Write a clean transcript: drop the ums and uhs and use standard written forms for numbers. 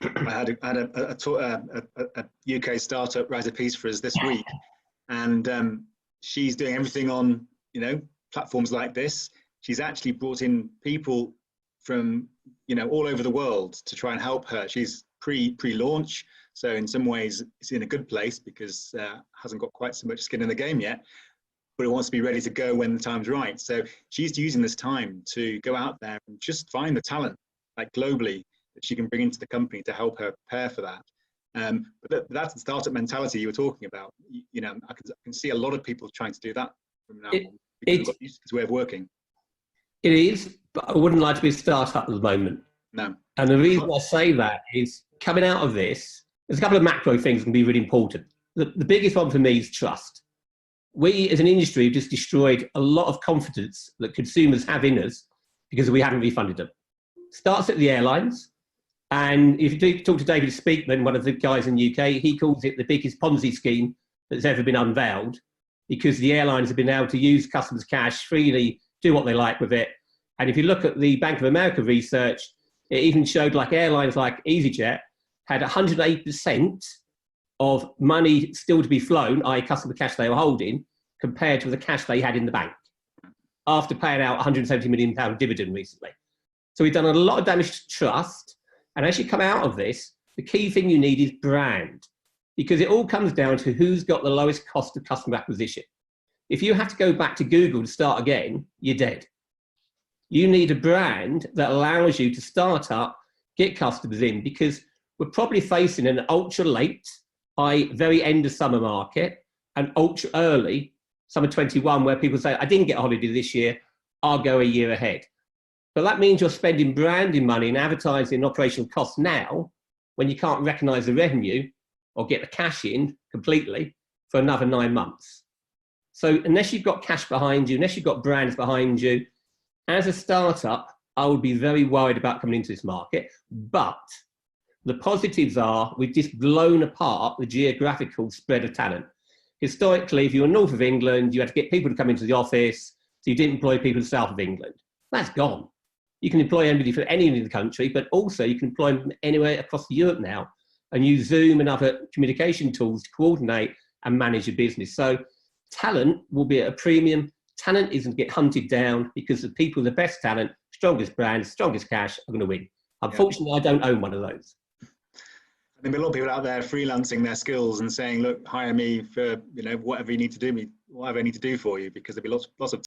I had a UK startup write a piece for us this week, and she's doing everything on platforms like this. She's actually brought in people from all over the world to try and help her. She's pre-launch, so in some ways it's in a good place because hasn't got quite so much skin in the game yet, but it wants to be ready to go when the time's right. So she's using this time to go out there and just find the talent, like globally, that she can bring into the company to help her prepare for that. But that's the startup mentality you were talking about. I can see a lot of people trying to do that from now on because we've got used to this way of working. It is, but I wouldn't like to be a startup at the moment. No. And the reason I say that is coming out of this, there's a couple of macro things that can be really important. The biggest one for me is trust. We as an industry have just destroyed a lot of confidence that consumers have in us because we haven't refunded them. Starts at the airlines. And if you talk to David Speakman, one of the guys in the UK, he calls it the biggest Ponzi scheme that's ever been unveiled because the airlines have been able to use customers' cash freely, do what they like with it. And if you look at the Bank of America research, it even showed like airlines like EasyJet had 108% of money still to be flown, i.e. customer cash they were holding, compared to the cash they had in the bank after paying out £170 million dividend recently. So we've done a lot of damage to trust. And as you come out of this, the key thing you need is brand, because it all comes down to who's got the lowest cost of customer acquisition. If you have to go back to Google to start again, you're dead. You need a brand that allows you to start up, get customers in, because we're probably facing an ultra late, very end of summer market, and ultra early, summer 21, where people say, I didn't get a holiday this year, I'll go a year ahead. But that means you're spending branding money and advertising and operational costs now when you can't recognise the revenue or get the cash in completely for another 9 months. So unless you've got cash behind you, unless you've got brands behind you, as a startup, I would be very worried about coming into this market. But the positives are we've just blown apart the geographical spread of talent. Historically, if you were north of England, you had to get people to come into the office, so you didn't employ people in the south of England. That's gone. You can employ anybody from anywhere in the country, but also you can employ them anywhere across Europe now and use Zoom and other communication tools to coordinate and manage your business. So talent will be at a premium. Talent isn't get hunted down because the people, the best talent, strongest brands, strongest cash are going to win. Unfortunately, I don't own one of those. There'll be a lot of people out there freelancing their skills and saying, look, hire me for whatever you need to do whatever I need to do for you, because there'll be lots of